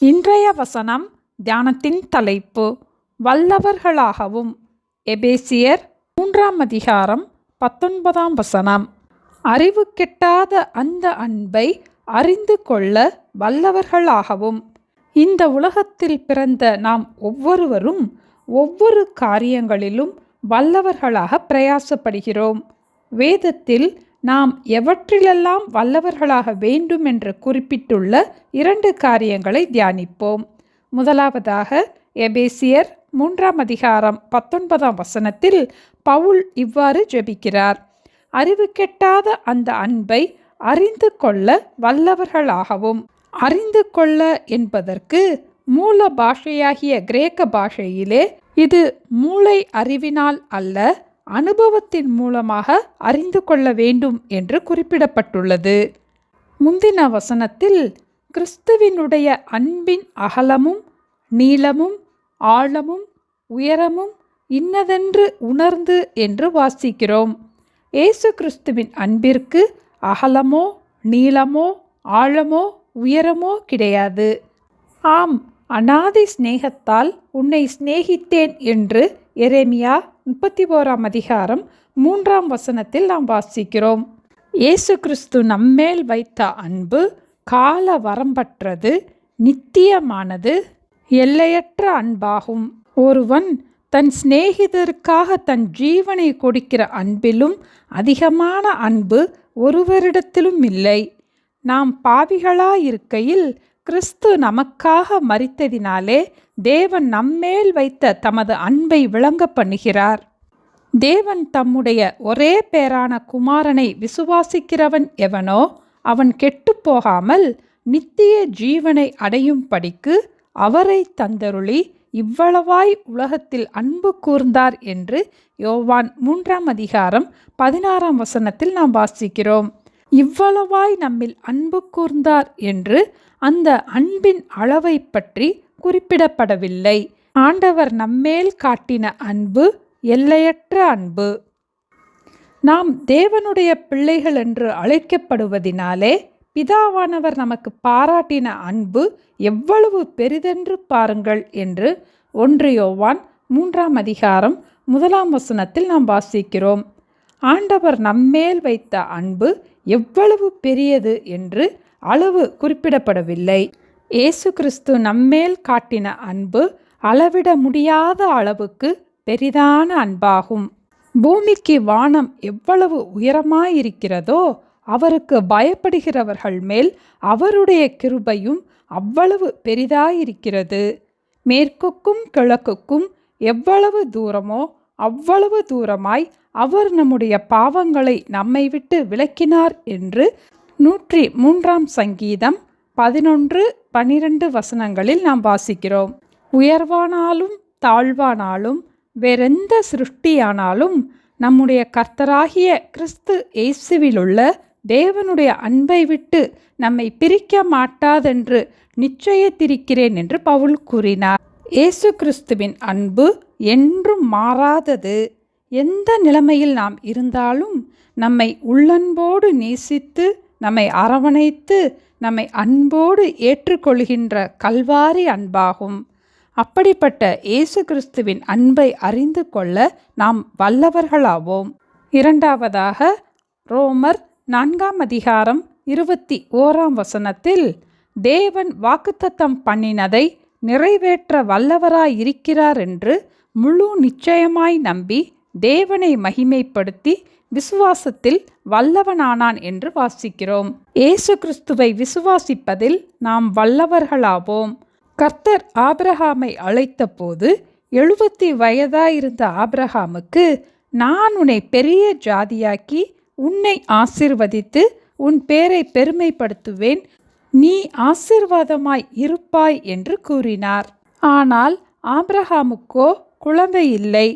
இன்றைய வசனம் தியானத்தின் தலைப்பு வல்லவர்களாகவும். எபேசியர் 3:19. அறிவு கெட்டாத அந்த அன்பை அறிந்து கொள்ள வல்லவர்களாகவும். இந்த உலகத்தில் பிறந்த நாம் ஒவ்வொருவரும் ஒவ்வொரு காரியங்களிலும் வல்லவர்களாக பிரயாசப்படுகிறோம். வேதத்தில் நாம் எவற்றிலெல்லாம் வல்லவர்களாக வேண்டும் என்று குறிப்பிட்டுள்ள 2 காரியங்களை தியானிப்போம். முதலாவதாக எபேசியர் 3:19 பவுல் இவ்வாறு ஜெபிக்கிறார்: அறிவு கெட்டாத அந்த அன்பை அறிந்து கொள்ள வல்லவர்களாகவும். அறிந்து கொள்ள என்பதற்கு மூல பாஷையாகிய கிரேக்க பாஷையிலே இது மூளை அறிவினால் அல்ல, அனுபவத்தின் மூலமாக அறிந்து கொள்ள வேண்டும் என்று குறிப்பிடப்பட்டுள்ளது. முந்தின வசனத்தில் கிறிஸ்துவினுடைய அன்பின் அகலமும் நீளமும் ஆழமும் உயரமும் இன்னதென்று உணர்ந்து என்று வாசிக்கிறோம். இயேசு கிறிஸ்துவின் அன்பிற்கு அகலமோ நீளமோ ஆழமோ உயரமோ கிடையாது. ஆம், அநாதி சிநேகத்தால் உன்னை சிநேகித்தேன் என்று எரேமியா 31:3 நாம் வாசிக்கிறோம். இயேசு கிறிஸ்து நம்மேல் வைத்த அன்பு கால வரம்பற்றது, நித்தியமானது, எல்லையற்ற அன்பாகும். ஒருவன் தன் சிநேகிதருக்காக தன் ஜீவனை கொடுக்கிற அன்பிலும் அதிகமான அன்பு ஒருவரிடத்திலும் இல்லை. நாம் பாவிகளாயிருக்கையில் கிறிஸ்து நமக்காக மரித்ததினாலே தேவன் நம்மேல் வைத்த தமது அன்பை விளங்க பண்ணுகிறார். தேவன் தம்முடைய ஒரே பேரான குமாரனை விசுவாசிக்கிறவன் எவனோ அவன் கெட்டுப்போகாமல் நித்திய ஜீவனை அடையும் படிக்கு அவரை தந்தருளி இவ்வளவாய் உலகத்தில் அன்பு கூர்ந்தார் என்று யோவான் 3:16 நாம் வாசிக்கிறோம். இவ்வளவாய் நம்மில் அன்பு கூர்ந்தார் என்று அந்த அன்பின் அளவை பற்றி குறிப்பிடப்படவில்லை. ஆண்டவர் நம்மேல் காட்டின அன்பு எல்லையற்ற அன்பு. நாம் தேவனுடைய பிள்ளைகள் என்று அழைக்கப்படுவதினாலே பிதாவானவர் நமக்கு பாராட்டின அன்பு எவ்வளவு பெரிதென்று பாருங்கள் என்று 1 யோவான் 3:1 நாம் வாசிக்கிறோம். ஆண்டவர் நம்மேல் வைத்த அன்பு எவ்வளவு பெரியது என்று அளவு குறிப்பிடப்படவில்லை. இயேசு கிறிஸ்து நம்மேல் காட்டின அன்பு அளவிட முடியாத அளவுக்கு பெரிதான அன்பாகும். பூமிக்கு வானம் எவ்வளவு உயரமாயிருக்கிறதோ அவருக்கு பயப்படுகிறவர்கள் மேல் அவருடைய கிருபையும் அவ்வளவு பெரிதாயிருக்கிறது. மேற்குக்கும் கிழக்குக்கும் எவ்வளவு தூரமோ அவ்வளவு தூரமாய் அவர் நம்முடைய பாவங்களை நம்மை விட்டு விலக்கினார் என்று 103 சங்கீதம் 11-12 நாம் வாசிக்கிறோம். உயர்வானாலும் தாழ்வானாலும் வேறெந்த சிருஷ்டியானாலும் நம்முடைய கர்த்தராகிய கிறிஸ்து இயேசுவிலுள்ள தேவனுடைய அன்பை விட்டு நம்மை பிரிக்க மாட்டாதென்று நிச்சயித்திருக்கிறேன் என்று பவுல் கூறினார். இயேசு கிறிஸ்துவின் அன்பு என்றும் மாறாதது. எந்த நிலைமையில் நாம் இருந்தாலும் நம்மை உள்ளன்போடு நேசித்து நம்மை அரவணைத்து நம்மை அன்போடு ஏற்றுக்கொள்கின்ற கல்வாரி அன்பாகும். அப்படிப்பட்ட இயேசு கிறிஸ்துவின் அன்பை அறிந்து கொள்ள நாம் வல்லவர்களாவோம். இரண்டாவதாக ரோமர் 4:21 தேவன் வாக்குத்தத்தம் பண்ணினதை நிறைவேற்ற வல்லவராயிருக்கிறார் என்று முழு நிச்சயமாய் நம்பி தேவனை மகிமைப்படுத்தி விசுவாசத்தில் வல்லவனானான் என்று வாசிக்கிறோம். இயேசு கிறிஸ்துவை விசுவாசிப்பதில் நாம் வல்லவர்களாவோம். கர்த்தர் ஆபிரகாமை அழைத்த போது 70 வயதாயிருந்த ஆபிரகாமுக்கு, நான் உன்னை பெரிய ஜாதியாக்கி உன்னை ஆசீர்வதித்து உன் பேரை பெருமைப்படுத்துவேன், நீ ஆசீர்வாதமாய் இருப்பாய் என்று கூறினார். ஆனால் ஆபிரகாமுக்கோ குழந்தை இல்லை.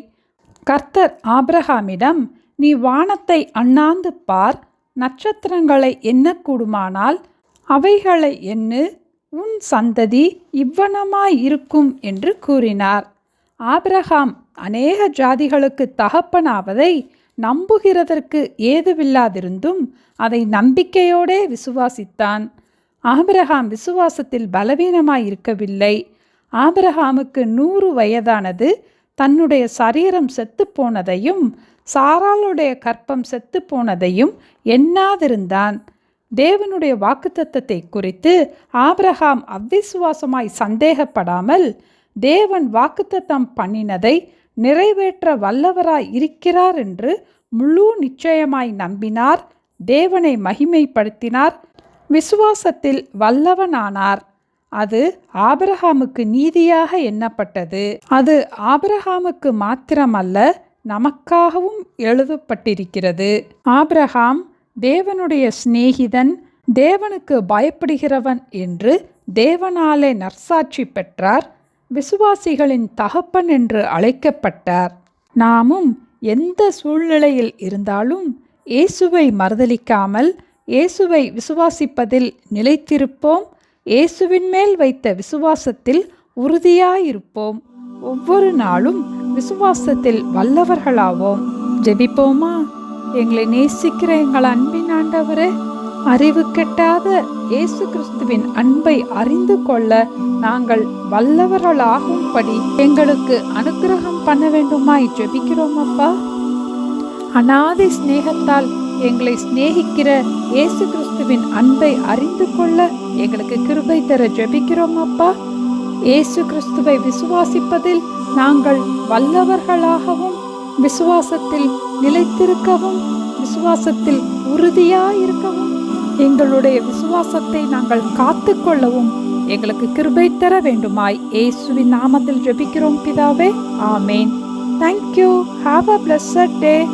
கர்த்தர் ஆபிரகாமிடம், நீ வானத்தை அண்ணாந்து பார், நட்சத்திரங்களை எண்ணக்கூடுமானால் அவைகளை எண்ணு, உன் சந்ததி இவ்வனமாயிருக்கும் என்று கூறினார். ஆபிரகாம் அநேக ஜாதிகளுக்கு தகப்பனாவதை நம்புகிறதற்கு ஏதுவில்லாதிருந்தும் அதை நம்பிக்கையோடே விசுவாசித்தான். ஆபிரகாம் விசுவாசத்தில் பலவீனமாய் இருக்கவில்லை. ஆபிரகாமுக்கு 100 வயதானது. தன்னுடைய சரீரம் செத்து போனதையும் சாராளுடைய கற்பம் செத்து போனதையும் எண்ணாதிருந்தான். தேவனுடைய வாக்குத்தத்தத்தை குறித்து ஆபிரகாம் அவ்விசுவாசமாய் சந்தேகப்படாமல் தேவன் வாக்குத்தத்தம் பண்ணினதை நிறைவேற்ற வல்லவராய் இருக்கிறார் என்று முழு நிச்சயமாய் நம்பினார். தேவனை மகிமைப்படுத்தினார். விசுவாசத்தில் வல்லவனானார். அது ஆபிரகாமுக்கு நீதியாக எண்ணப்பட்டது. அது ஆபிரகாமுக்கு மாத்திரமல்ல, நமக்காகவும் எழுதப்பட்டிருக்கிறது. ஆபிரகாம் தேவனுடைய சிநேகிதன், தேவனுக்கு பயப்படுகிறவன் என்று தேவனாலே நற்சாட்சி பெற்றார். விசுவாசிகளின் தகப்பன் என்று அழைக்கப்பட்டார். நாமும் எந்த சூழ்நிலையில் இருந்தாலும் இயேசுவை மறுதலிக்காமல் இயேசுவை விசுவாசிப்பதில் நிலைத்திருப்போம். இயேசுவின் மேல் வைத்த விசுவாசத்தில் உறுதியாயிருப்போம். ஒவ்வொரு நாளும் விசுவாசத்தில் வல்லவர்களாவோம். ஜெபிப்போமா? எங்களை நேசிக்கிற எங்கள் அன்பின் ஆண்டவரே, அறிவு கெட்டாத இயேசு கிறிஸ்துவின் அன்பை அறிந்து கொள்ள நாங்கள் வல்லவர்களாகும்படி எங்களுக்கு அனுக்கிரகம் பண்ண வேண்டுமாய் ஜெபிக்கிறோம் அப்பா. அநாதி சிநேகத்தால் எங்களை சிநேகிக்கிற இயேசு கிறிஸ்துவின் அன்பை அறிந்து கொள்ள எங்களுக்கு கிருபை தர ஜெபிக்கிறோம் அப்பா. இயேசு கிறிஸ்துவை விசுவாசிப்பதில் நாங்கள் வல்லவர்களாகவும் விசுவாசத்தில் நிலைத்திருக்கவும் விசுவாசத்தில் உறுதியாயிருக்கவும் எங்களுடைய விசுவாசத்தை நாங்கள் காத்து கொள்ளவும் எங்களுக்கு கிருபை தர வேண்டுமாய் இயேசுவின் நாமத்தில் ஜெபிக்கிறோம் பிதாவே. ஆமேன். Thank you. Have a blessed day.